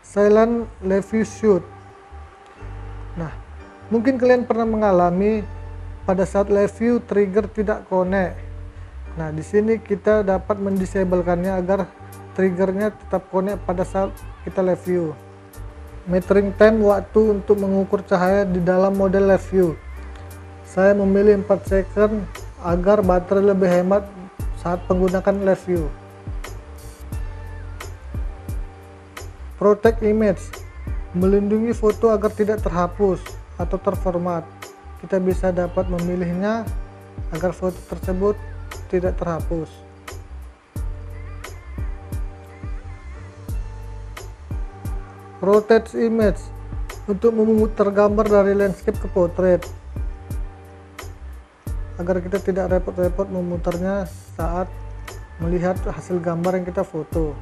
Silent Review Shoot. Nah, mungkin kalian pernah mengalami pada saat review trigger tidak connect. Nah, di sini kita dapat mendisablekannya agar triggernya tetap connect pada saat kita review. Metering time, waktu untuk mengukur cahaya di dalam model review. Saya memilih 4 second agar baterai lebih hemat saat menggunakan review. Protect image, melindungi foto agar tidak terhapus atau terformat. Kita bisa dapat memilihnya agar foto tersebut tidak terhapus. Rotate image, untuk memutar gambar dari landscape ke portrait agar kita tidak repot-repot memutarnya saat melihat hasil gambar yang kita foto.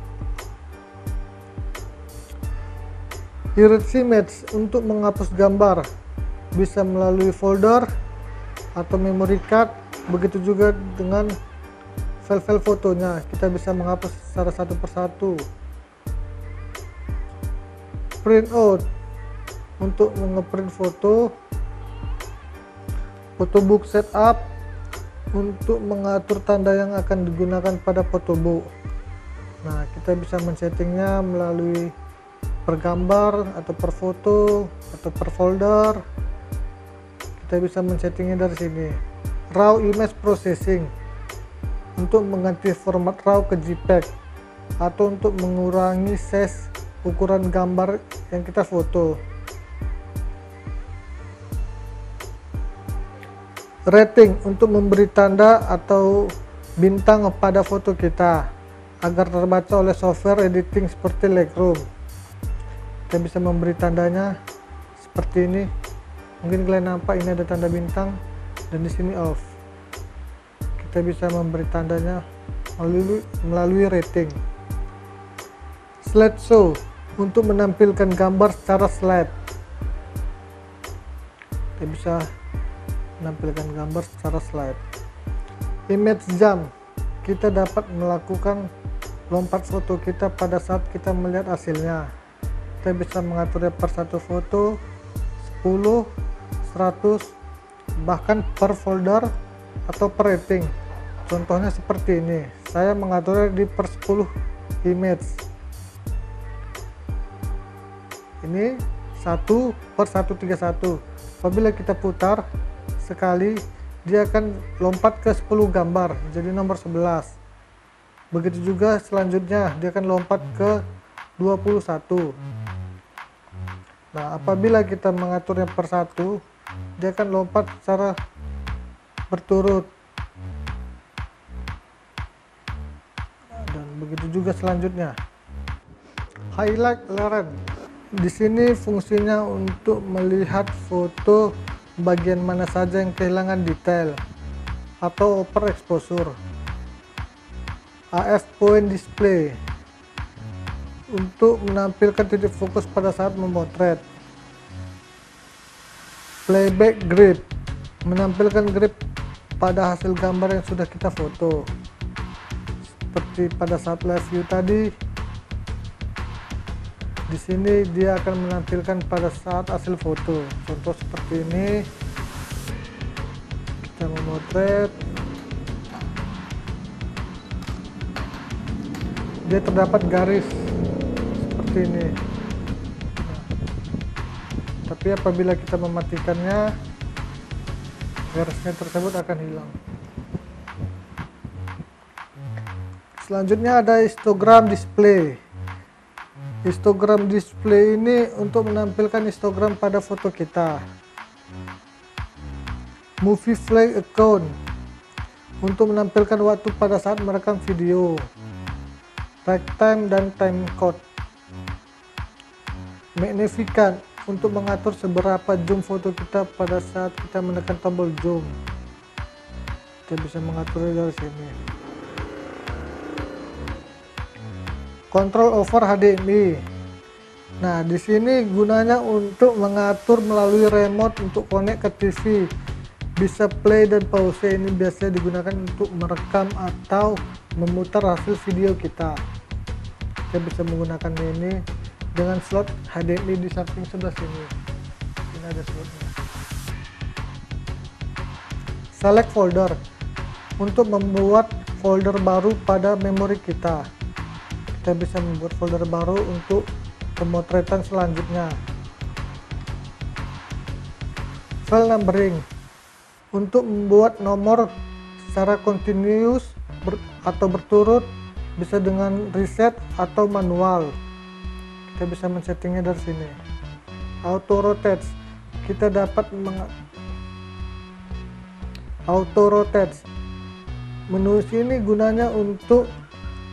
Erase image, untuk menghapus gambar, bisa melalui folder atau memory card. Begitu juga dengan file-file fotonya, kita bisa menghapus secara satu persatu. Print out, untuk mengeprint foto. Photobook setup, untuk mengatur tanda yang akan digunakan pada photobook. Nah, kita bisa men-settingnya melalui per gambar atau per foto atau per folder. Kita bisa men-settingnya dari sini. Raw image processing, untuk mengganti format RAW ke JPEG atau untuk mengurangi size ukuran gambar yang kita foto. Rating, untuk memberi tanda atau bintang pada foto kita agar terbaca oleh software editing seperti Lightroom. Kita bisa memberi tandanya seperti ini. Mungkin kalian nampak ini ada tanda bintang dan di sini off. Kita bisa memberi tandanya melalui rating. Slideshow, untuk menampilkan gambar secara slide. Kita bisa menampilkan gambar secara slide. Image jump, kita dapat melakukan lompat foto kita pada saat kita melihat hasilnya. Kita bisa mengaturnya per satu foto, 10, 100, bahkan per folder atau per rating. Contohnya seperti ini, saya mengaturnya di per 10 image. Ini 1 per 131. Apabila kita putar sekali, dia akan lompat ke 10 gambar, jadi nomor 11. Begitu juga selanjutnya, dia akan lompat ke 21. Nah, apabila kita mengaturnya per satu, dia akan lompat secara berturut. Dan begitu juga selanjutnya. Highlight Layer, di sini fungsinya untuk melihat foto bagian mana saja yang kehilangan detail atau overexposure. AF Point Display, untuk menampilkan titik fokus pada saat memotret. Playback grip, menampilkan grip pada hasil gambar yang sudah kita foto. Seperti pada saat live view tadi, di sini dia akan menampilkan pada saat hasil foto. Contoh seperti ini, kita memotret, dia terdapat garis seperti ini. Tapi apabila kita mematikannya, garisnya tersebut akan hilang. Selanjutnya ada histogram display. Histogram display ini untuk menampilkan histogram pada foto kita. Movie flag account, untuk menampilkan waktu pada saat merekam video. Track time dan time code. Magnificent, untuk mengatur seberapa zoom foto kita pada saat kita menekan tombol zoom. Kita bisa mengaturnya dari sini. Control over HDMI. Nah, di sini gunanya untuk mengatur melalui remote untuk connect ke TV. Bisa play dan pause, ini biasanya digunakan untuk merekam atau memutar hasil video kita. Kita bisa menggunakan ini dengan slot HDMI di samping sebelah sini. Ini ada slotnya. Select folder untuk membuat folder baru pada memori kita. Kita bisa membuat folder baru untuk pemotretan selanjutnya. File numbering untuk membuat nomor secara continuous atau berturut, bisa dengan reset atau manual. Kita bisa men-settingnya dari sini. Auto rotate, kita dapat auto rotate. Menu sini gunanya untuk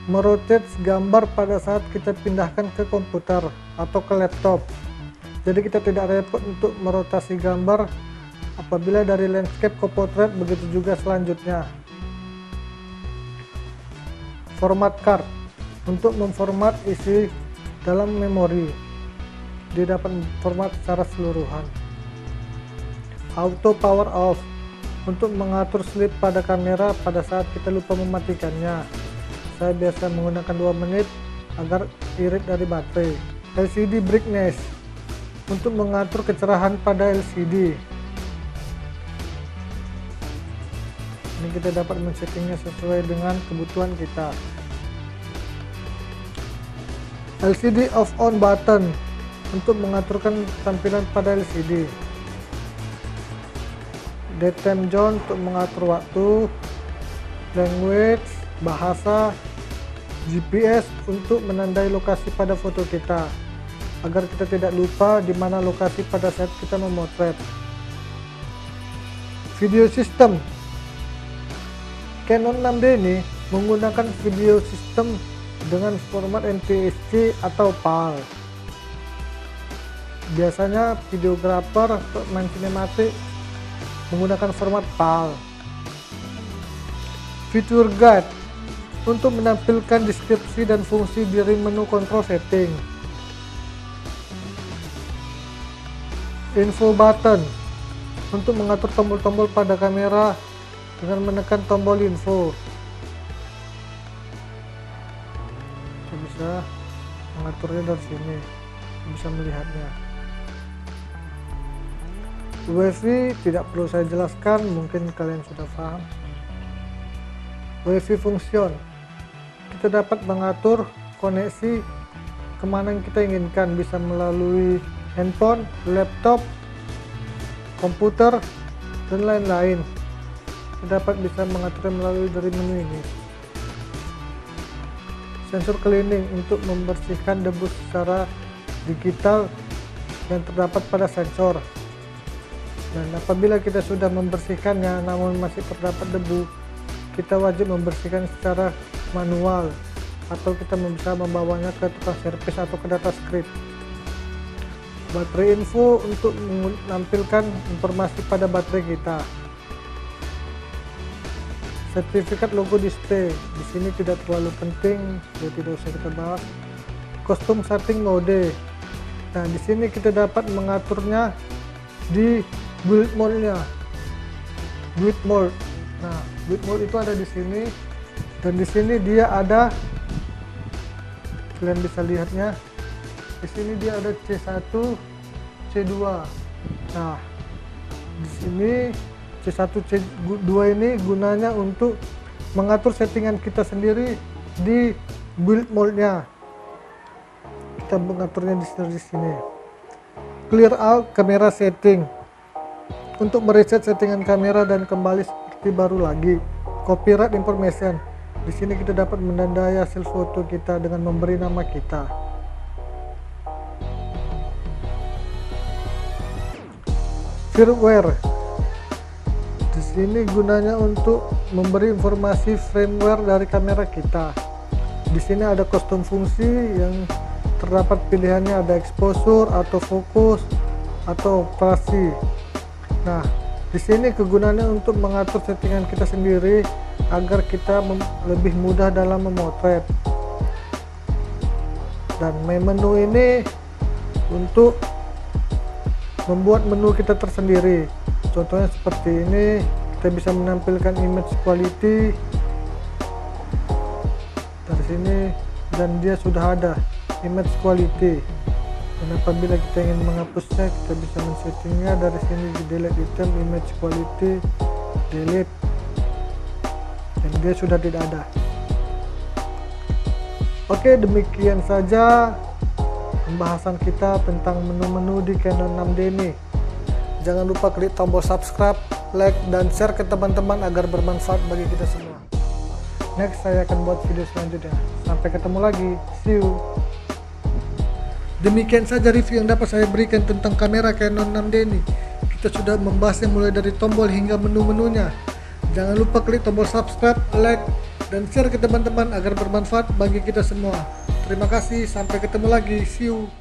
merotate gambar pada saat kita pindahkan ke komputer atau ke laptop. Jadi kita tidak repot untuk merotasi gambar apabila dari landscape ke portrait, begitu juga selanjutnya. Format card untuk memformat isi dalam memori. Dia dapat format secara keseluruhan. Auto power off untuk mengatur sleep pada kamera pada saat kita lupa mematikannya. Saya biasa menggunakan 2 menit agar irit dari baterai. LCD brightness untuk mengatur kecerahan pada LCD. Ini kita dapat men-settingnya sesuai dengan kebutuhan kita. LCD off on button untuk mengaturkan tampilan pada LCD. Daytime zone untuk mengatur waktu. Language, bahasa. GPS untuk menandai lokasi pada foto kita, agar kita tidak lupa di mana lokasi pada saat kita memotret. Video system. Canon 6D ini menggunakan video system dengan format NTSC atau PAL. Biasanya videografer untuk main sinematik menggunakan format PAL. Feature guide untuk menampilkan deskripsi dan fungsi dari menu control setting. Info button untuk mengatur tombol-tombol pada kamera dengan menekan tombol info. Kita bisa mengaturnya dari sini, kita bisa melihatnya. WiFi tidak perlu saya jelaskan, mungkin kalian sudah paham. WiFi function, kita dapat mengatur koneksi kemana yang kita inginkan, bisa melalui handphone, laptop, komputer, dan lain-lain. Dapat bisa mengatur melalui dari menu ini. Sensor cleaning untuk membersihkan debu secara digital yang terdapat pada sensor. Dan apabila kita sudah membersihkannya namun masih terdapat debu, kita wajib membersihkan secara manual atau kita bisa membawanya ke tukang servis atau ke data script. Baterai info untuk menampilkan informasi pada baterai kita. Sertifikat logo display di sini tidak terlalu penting, jadi tidak usah kita bahas. Custom setting mode. Nah, di sini kita dapat mengaturnya di build mode-nya. Build mode. Nah, build mode itu ada di sini, dan di sini dia ada, kalian bisa lihatnya. Di sini dia ada C1, C2. Nah, di sini C1, C2 ini gunanya untuk mengatur settingan kita sendiri di build mode-nya. Kita mengaturnya di sini. Clear out kamera setting untuk mereset settingan kamera dan kembali seperti baru lagi. Copyright information. Di sini kita dapat menandai hasil foto kita dengan memberi nama kita. Firmware. Di sini gunanya untuk memberi informasi firmware dari kamera kita. Di sini ada custom fungsi yang terdapat pilihannya, ada exposure atau fokus atau operasi. Nah, di sini kegunaannya untuk mengatur settingan kita sendiri agar kita lebih mudah dalam memotret. Dan main menu ini untuk membuat menu kita tersendiri. Contohnya seperti ini, kita bisa menampilkan image quality dari sini, dan dia sudah ada image quality. Dan apabila kita ingin menghapusnya, kita bisa men-settingnya dari sini di delete item, image quality, delete, dan dia sudah tidak ada. Oke, demikian saja pembahasan kita tentang menu-menu di Canon 6D ini. Jangan lupa klik tombol subscribe, like, dan share ke teman-teman agar bermanfaat bagi kita semua. Next, saya akan buat video selanjutnya. Sampai ketemu lagi, see you. Demikian saja review yang dapat saya berikan tentang kamera Canon 6D ini. Kita sudah membahasnya mulai dari tombol hingga menu-menunya. Jangan lupa klik tombol subscribe, like, dan share ke teman-teman agar bermanfaat bagi kita semua. Terima kasih, sampai ketemu lagi, see you.